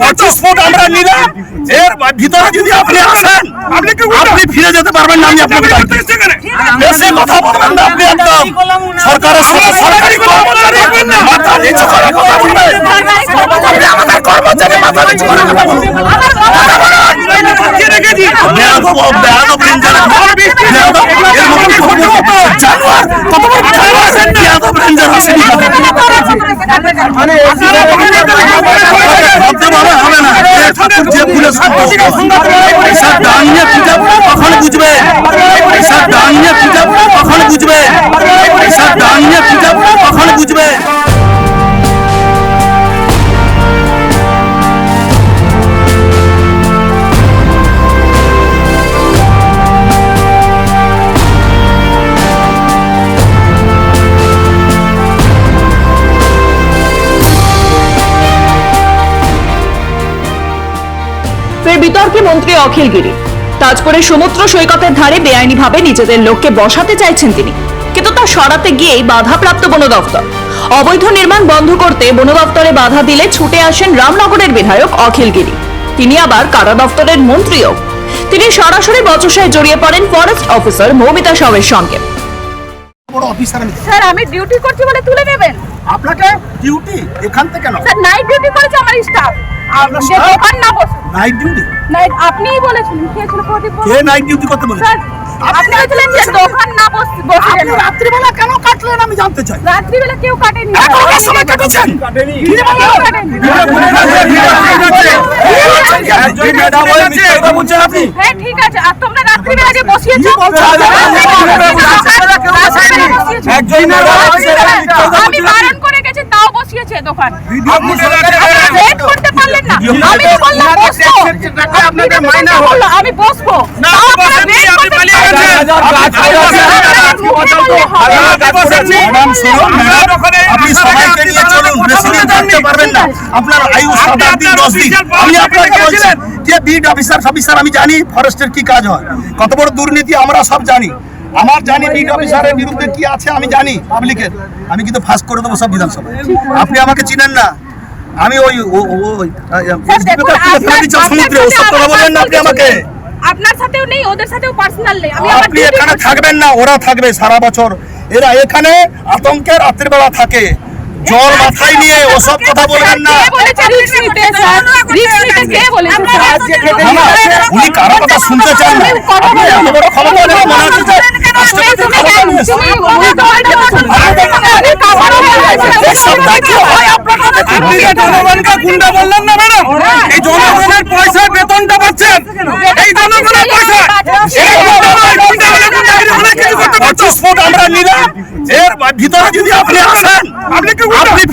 25 foot আমরা নিলাম, এর ভিতরে যদি আপনি আসেন আপনি ফিরে যেতে পারবেন না। আমি আপনাকে বেশি কথা বলবেন না, আপনি একদম সরকারের সাথে সরকারি কর্মচারী মাথা নিচু করে কথা বলবেন। আপনি আমাদের কর্মচারী মাথা নিচু করে কথা বলবেন। জানোয়ার কত বড় কখন বুঝবে, কখন বুঝবে, কখন বুঝবে। ফের বিতর্কে মন্ত্রী অখিল গিরি। তাজপুরে সমুদ্র সৈকতের ধারে বেআইনিভাবে নিজেদের লোককে বসাতে চাইছেন তিনি, কিন্তু তা সরাতে গিয়েই বাধাপ্রাপ্ত বন দফতর। অবৈধ নির্মাণ বন্ধ করতে বন দফতরে বাধা দিলে ছুটে আসেন রামনগরের বিধায়ক অখিল গিরি। তিনি আবার কারা দফতরের মন্ত্রীও। তিনি সরাসরি বচসায় জড়িয়ে পড়েন ফরেস্ট অফিসার মৌমিতা সাউয়ের সঙ্গে। স্যার আমি ডিউটি করছি বলে তুলে নেবেন? আপনাকে ডিউটি এখান থেকে না স্যার, নাইট ডিউটি করেছে আমার স্টাফ। দোকান না বসে নাইট ডিউটি নাইট আপনিই বলেছিলেন। কে ছিল প্রদীপ? কে নাইট ডিউটি করতে বলেছে? স্যার আপনি বলেছিলেন যে দোকান না বসে আপনি রাত্রিবেলা কেন কাটলেন আমি জানতে চাই। রাত্রিবেলা কেউ কাটেনি। এখনকার সময় কেটেছেন। হ্যাঁ ঠিক আছে, আর তোমরা রাত্রিবেলা যে বসিয়েছো আমি বারণ করে গেছি, তাও বসিয়েছে দোকান। রেড করতে পারলেন না। আমি তো বললাম বসবো, আমি বসবো, আপনি সবাইকে নিয়ে চলুন, বেশি দিন থাকতে পারবেন না। আপনার আয়ু 7 দিন 10 দিন। আমি আপনাকে বলছি যে বিট অফিসার আমি জানি ফরেস্টের কি কাজ হয়, কত বড় দুর্নীতি আমরা সব জানি। আমার জানি বিট অফিসারের বিরুদ্ধে কি আছে আমি জানি পাবলিকের। আমি কিন্তু ফাঁস করে দেবো সব বিধানসভায়। আপনি আমাকে চিনেন না। আমি ওই সমুদ্রে ওসব কথা বলবেন না আপনি আমাকে। আপনার সাথেও নেই, ওদের সাথেও পার্সোনাল নেই। আপনি এখানে থাকবেন না, ওরা থাকবে সারা বছর। এরা এখানে আতঙ্কে রাত্রিবেলা থাকে, জল মাথায় নিয়ে ওসব কথা বলবেন না। উনি কারো কথা শুনতে চান না। আপনি এত বড় ক্ষমতা নিয়ে মনে হচ্ছে যে রাষ্ট্রপতির ক্ষমতা নিয়েছে। এসব দায়িত্ব হয় আপনার হাতে। আপনি যে জনগণকে গুন্ডা বললেন না ম্যাডাম, এই জনগণের পয়সা বেতনটা পাচ্ছেন, এই জনগণের পয়সা। 25 ফুট আমরা নিলাম, এর ভিতরে যদি আপনি আসেন আপনি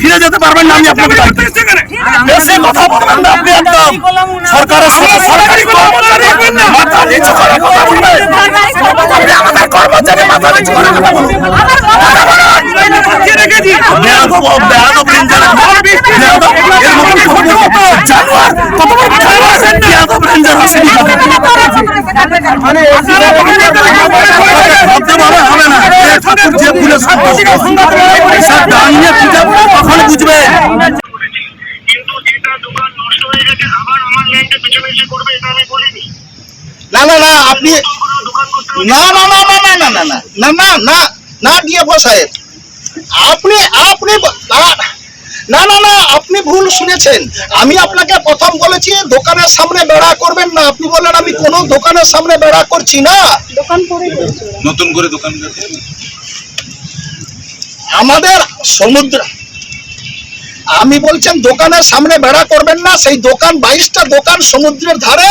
ফিরে যেতে পারবেন না। আমি আপনাকে বেশি কথা বলবেন না, আপনি একদম সরকারের সাথে সরকারি কর্মচারী মাথা নিচু করে কথা বলবেন। আপনি আমাদের কর্মচারী মাথা নিচু করে কথা বলবেন। জানোয়ার কত বড় কখন বুঝবে। না না না আপনি না না না না না না না না না না না ডিএফও সাহেব, আপনি আপনি না না না আপনি ভুল শুনেছেন। আমি আপনাকে প্রথম বলেছি দোকানের সামনে বেড়া করবেন না। আপনি বললেন আমি কোন দোকানের সামনে বেড়া করছি না। দোকান করে নতুন করে দোকান আমাদের সমুদ্র, আমি বলছেন দোকানের সামনে বেড়া করবেন না। সেই দোকান 22টা দোকান সমুদ্রের ধারে,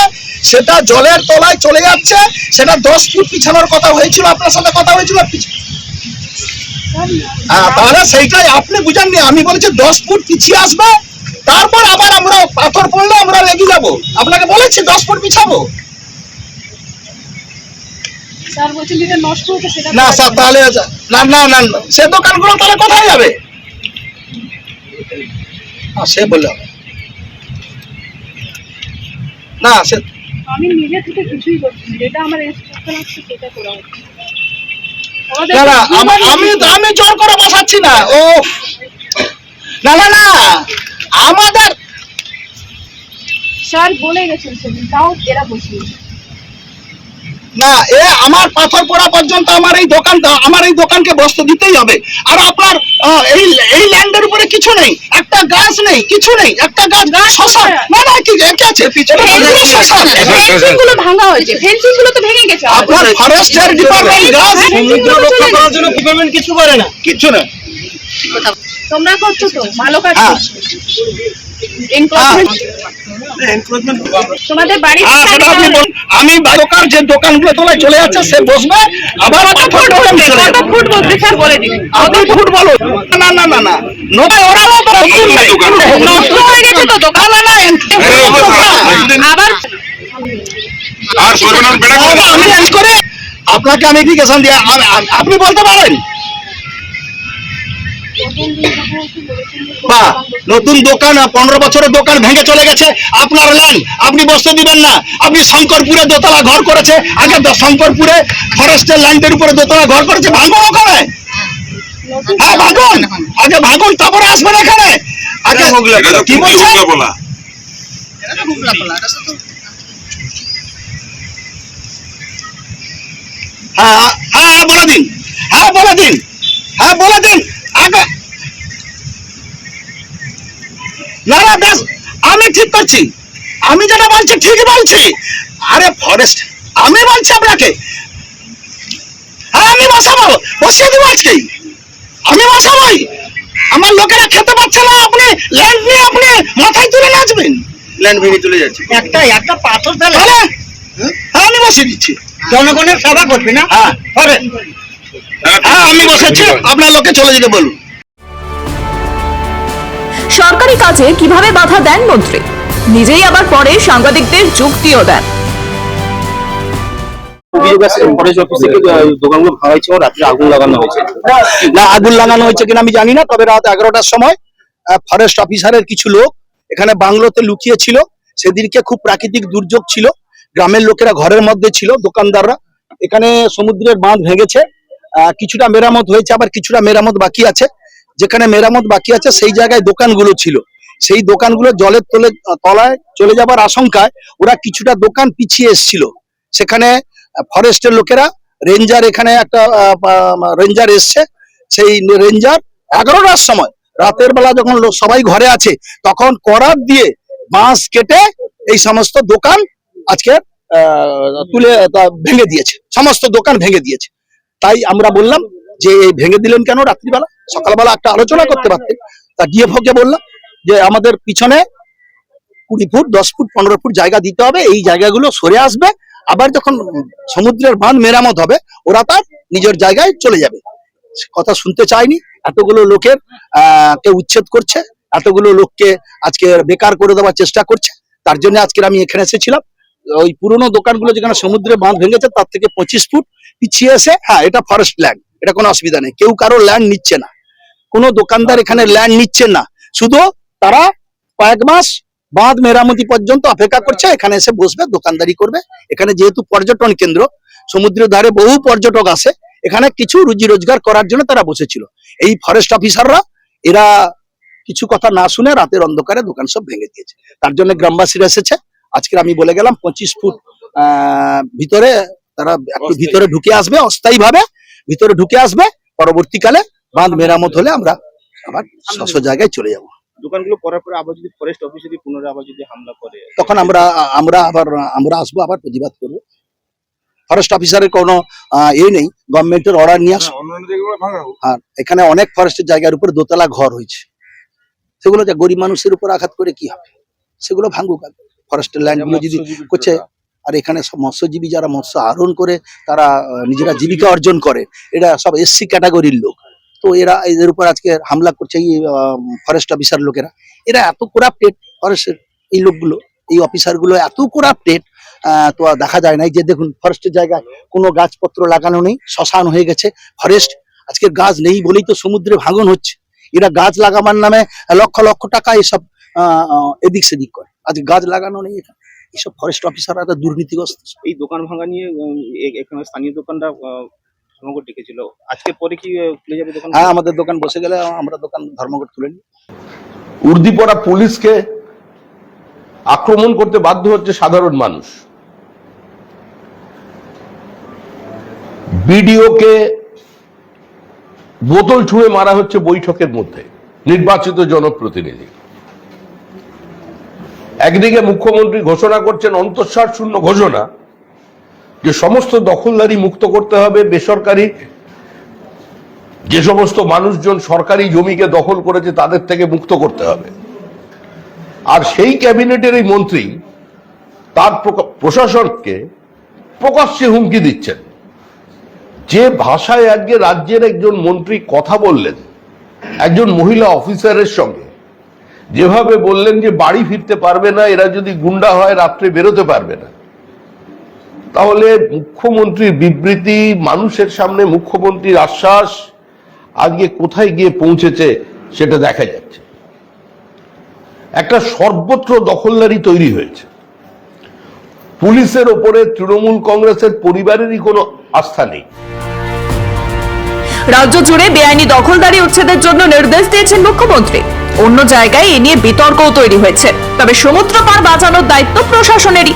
সেটা জলের তলায় চলে যাচ্ছে। সেটা 10 ফুট পিছানোর কথা হয়েছিল, আপনার সাথে কথা হয়েছিল। তাহলে সেইটাই আপনি বুঝেননি। আমি বলেছি 10 ফুট পিছিয়ে আসবে, তারপর আবার আমরা পাথর পড়লে আমরা লেগে যাব। আপনাকে বলেছি 10 ফুট পিছাবো না স্যার। তাহলে না না না সে দোকানগুলো তাহলে কোথায় যাবে? সে বললাম না, সে আমি নিজে থেকে কিছুই করছি না, যেটা আমার ইনস্ট্রাকশন আছে সেটা করা হচ্ছে। আমি জোর করে বসাচ্ছি না। ও না না না আমাদের স্যার বলে গেছেন সেদিন, তাও এরা বসিয়েছে। না, এ আমার পাথর পড়া পর্যন্ত আমার এই দোকানকে বসতে দিতেই হবে। আর আপনার এই ল্যান্ডের উপরে কিছু নেই, একটা গাছ নেই, কিছু নেই, একটা গাছ শশা না না কি আছে পিছনে ফেন্সিং গুলো ভাঙা হয়েছে, ফেন্সিং গুলো তো ভেঙে গেছে। আপনার ফরেস্টের ডিপার্টমেন্ট গাছ সমুদ্র রক্ষা করার জন্য ডিপার্টমেন্ট কিছু করে না, কিছু না। তোমরা করছো তো ভালো কাজ হ্যাঁ। করছো। তোমাদের বাড়ি সেটা আপনি বলুন। আমি দোকান যে দোকানগুলো তোলায় চলে যাচ্ছে সে বসবে, আবার পাথর ঢোকান চলে যাবে। ফুট বলতে স্যার বলে দিন। আপনি ফুট বলুন। না না না না নয়, ওরা তো নষ্ট হয়ে গেছে তো দোকান। না না আবার আমি এন্ড করে আপনাকে আমি এপ্লিকেশন দিয়ে আপনি বলতে পারেন বা নতুন দোকান 15 বছরের দোকান ভেঙে চলে গেছে, আপনার ল্যান্ড আপনি বসতে দিবেন না। আপনি শঙ্করপুরে দোতলা ঘর করেছে, আগে শঙ্করপুরে ফরেস্টের ল্যান্ডের উপরে দোতলা ঘর করেছে, ভাঙুন ওখানে। হ্যাঁ ভাঙুন, আগে ভাঙুন তারপরে আসবেন এখানে। আগে কি বলছেন? হ্যাঁ হ্যাঁ বলে দিন, হ্যাঁ বলে দিন, হ্যাঁ বলে দিন আগে। না না বেশ, আমি ঠিক করছি, আমি যেটা বলছি ঠিকই বলছি। আরে ফরেস্ট আমি বলছি আপনাকে, হ্যাঁ আমি বসাবো, বসিয়ে দেবো আজকেই, আমি বসাবোই। আমার লোকেরা খেতে পাচ্ছে না, আপনি ল্যান্ড নিয়ে আপনি মাথায় তুলে নাচবেন। ল্যান্ড ভেঙে চলে যাচ্ছে, একটা পাথর ফেলে। হ্যাঁ আমি বসিয়ে দিচ্ছি, জনগণের সেবা করবি না। হ্যাঁ হ্যাঁ আমি বসাচ্ছি, আপনার লোকে চলে যেতে বলুন। সরকারি কাজে কিভাবে বাধা দেন মন্ত্রী, নিজেই আবার পরে সাংবাদিকদের যুক্তিও দেন। দোকানগুলো ভাঙাইছে, রাত্রে আগুন লাগানো হয়েছে। না আগুন লাগানো হয়েছে কিনা আমি জানি না, তবে রাত 11টার সময় ফরেস্ট অফিসারের কিছু লোক এখানে বাংলোতে লুকিয়ে ছিল। সেদিনকে খুব প্রাকৃতিক দুর্যোগ ছিল, গ্রামের লোকেরা ঘরের মধ্যে ছিল, দোকানদাররা। এখানে সমুদ্রের বাঁধ ভেঙেছে, কিছুটা মেরামত হয়েছে, আবার কিছুটা মেরামত বাকি আছে। যেখানে মেরামত বাকি আছে সেই জায়গায় দোকানগুলো ছিল, সেই দোকানগুলো জলের তলায় চলে যাবার আশঙ্কায় ওরা কিছুটা দোকান পিছিয়ে এসেছিল। সেখানে ফরেস্টের লোকেরা রেঞ্জার, এখানে একটা রেঞ্জার এসছে, সেই রেঞ্জার 11টার সময় রাতের বেলা যখন সবাই ঘরে আছে তখন করাত দিয়ে বাঁশ কেটে এই সমস্ত দোকান আজকে তুলে ভেঙে দিয়েছে, সমস্ত দোকান ভেঙে দিয়েছে। তাই আমরা বললাম যে এই ভেঙে দিলেন কেন রাত্রিবেলা, সকালবেলা একটা আলোচনা করতে পারতেন। তা ডিএফও কে বললাম যে আমাদের পিছনে 20 ফুট 10 ফুট 15 ফুট জায়গা দিতে হবে, এই জায়গাগুলো সরে আসবে, আবার যখন সমুদ্রের বাঁধ মেরামত হবে ওরা তার নিজের জায়গায় চলে যাবে। কথা শুনতে চায়নি, এতগুলো লোকের কে উচ্ছেদ করছে, এতগুলো লোককে আজকে বেকার করে দেওয়ার চেষ্টা করছে। তার জন্য আজকে আমি এখানে এসেছিলাম। ওই পুরোনো দোকানগুলো যেখানে সমুদ্রে বাঁধ ভেঙেছে তার থেকে 25 ফুট পিছিয়ে এসে, হ্যাঁ এটা ফরেস্ট ল্যান্ড, এটা কোনো অসুবিধা নেই, কেউ কারো ল্যান্ড নিচ্ছে না, কোনো দোকানদার এখানে ল্যান্ড নিচ্ছে না, শুধু তারা কয়েক মাস বাঁধ মেরামতি পর্যন্ত অপেক্ষা করছে, এখানে এসে বসবে, দোকানদারি করবে। এখানে যেহেতু পর্যটন কেন্দ্র, সমুদ্রের ধারে বহু পর্যটক আসে, এখানে কিছু রুজি রোজগার করার জন্য তারা বসেছিল। এই ফরেস্ট অফিসাররা এরা কিছু কথা না শুনে রাতের অন্ধকারে দোকান সব ভেঙে দিয়েছে। তার জন্য গ্রামবাসীরা এসেছে। আজকে আমি বলে গেলাম 25 ফুট ভিতরে তারা একটু ভিতরে ঢুকে আসবে, অস্থায়ী ভাবে ভিতরে ঢুকে আসবে, পরবর্তীকালে বাঁধ মেরামত হলে আমরা আবার স্ব জায়গায় চলে যাব। দোকানগুলো করার পরে আবার যদি ফরেস্ট অফিসে পুনরায় আবার যদি হামলা করে তখন আমরা আসবো, আবার প্রতিবাদ করব। ফরেস্ট অফিসারের কোনো নেই, গভর্নমেন্টের অর্ডার নিয়ে আসবো। আর এখানে অনেক ফরেস্টের জায়গার উপর দোতলা ঘর হয়েছে, সেগুলো যা গরিব মানুষের উপর আঘাত করে কি হবে, সেগুলো ভাঙুক। ফরেস্টের ল্যান্ড গুলো যদি করছে, আর এখানে সব মৎস্যজীবী যারা মৎস্য আহরণ করে তারা নিজেরা জীবিকা অর্জন করে, এরা সব এসসি ক্যাটাগরির লোক, তো এরা এদের উপর আজকে হামলা করছে এই ফরেস্ট অফিসার লোকেরা। এরা এত করাপ্টেড, ফরেস্টের এই লোকগুলো, এই অফিসারগুলো এত করাপ্টেড, তো দেখা যায় না। যে দেখুন ফরেস্টের জায়গায় কোনো গাছপত্র লাগানো নেই, শ্মশান হয়ে গেছে ফরেস্ট। আজকে গাছ নেই বলেই তো সমুদ্রে ভাঙন হচ্ছে। এরা গাছ লাগাবার নামে লক্ষ লক্ষ টাকা এসব এদিক সেদিক করে, আজকে গাছ লাগানো নেই। এইসব ফরেস্ট অফিসাররা তো দুর্নীতিগ্রস্ত। এই দোকান ভাঙা নিয়ে এখানে স্থানীয় দোকানটা ধর্মঘট ডেকেছিল, আজকের পরে কি খুলে যাবে দোকান? হ্যাঁ আমাদের দোকান বসে গেলে আমরা দোকান ধর্মঘট তুলে নিই। উর্দিপড়া পুলিশকে আক্রমণ করতে বাধ্য হচ্ছে সাধারণ মানুষ। বিডিওকে বোতল ছুঁড়ে মারা হচ্ছে বৈঠকের মধ্যে, নির্বাচিত জনপ্রতিনিধি। একদিকে মুখ্যমন্ত্রী ঘোষণা করছেন অন্তঃসার শূন্য ঘোষণা যে সমস্ত দখলদারি মুক্ত করতে হবে, বেসরকারি যে সমস্ত মানুষজন সরকারি জমিকে দখল করেছে তাদের থেকে মুক্ত করতে হবে। আর সেই ক্যাবিনেটের এই মন্ত্রী তার প্রশাসনকে প্রকাশ্যে হুমকি দিচ্ছেন। যে ভাষায় আজকে রাজ্যের একজন মন্ত্রী কথা বললেন একজন মহিলা অফিসারের সঙ্গে, যেভাবে বললেন যে বাড়ি ফিরতে পারবে না, এরা যদি গুন্ডা হয় রাত্রে বেরোতে পারবে না, তাহলে মুখ্যমন্ত্রীর বিবৃতি, মানুষের সামনে মুখ্যমন্ত্রীর আশ্বাস আজকে কোথায় গিয়ে পৌঁছেছে সেটা দেখা যাচ্ছে। একটা সর্বত্র দখলদারি তৈরি হয়েছে। পুলিশের ওপরে তৃণমূল কংগ্রেসের পরিবারেরই কোনো আস্থা নেই। রাজ্য জুড়ে বেআইনি দখলদারি উচ্ছেদের জন্য নির্দেশ দিয়েছেন মুখ্যমন্ত্রী। অন্য জায়গায় এ নিয়ে বিতর্কও তৈরি হয়েছে। তবে সমুদ্র পার বাঁচানোর দায়িত্ব প্রশাসনেরই।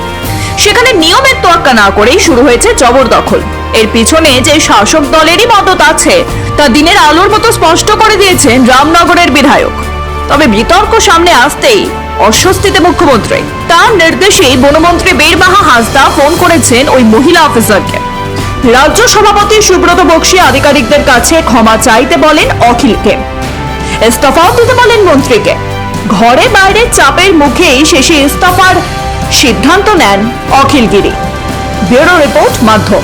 সেখানে নিয়মের তোয়াক্কা না করেই শুরু হয়েছে জবরদখল। এর পিছনে যে শাসক দলেরই মদত আছে তা দিনের আলোর মতো স্পষ্ট করে দিয়েছেন রামনগরের বিধায়ক। তবে বিতর্ক সামনে আসতেই অস্বস্তিতে মুখ্যমন্ত্রী। তার নির্দেশেই বনমন্ত্রী বীরবাহা হাঁসদা ফোন করেছেন ওই মহিলা অফিসারকে। রাজ্য সভাপতি সুব্রত বক্সী আধিকারিকদের কাছে ক্ষমা চাইতে বলেন অখিলকে, ইস্তফাও দিতে বলেন মন্ত্রীকে। ঘরে বাইরে চাপের মুখেই শেষে ইস্তফার সিদ্ধান্ত নেন অখিলগিরি। ব্যুরো রিপোর্ট, মাধ্যম।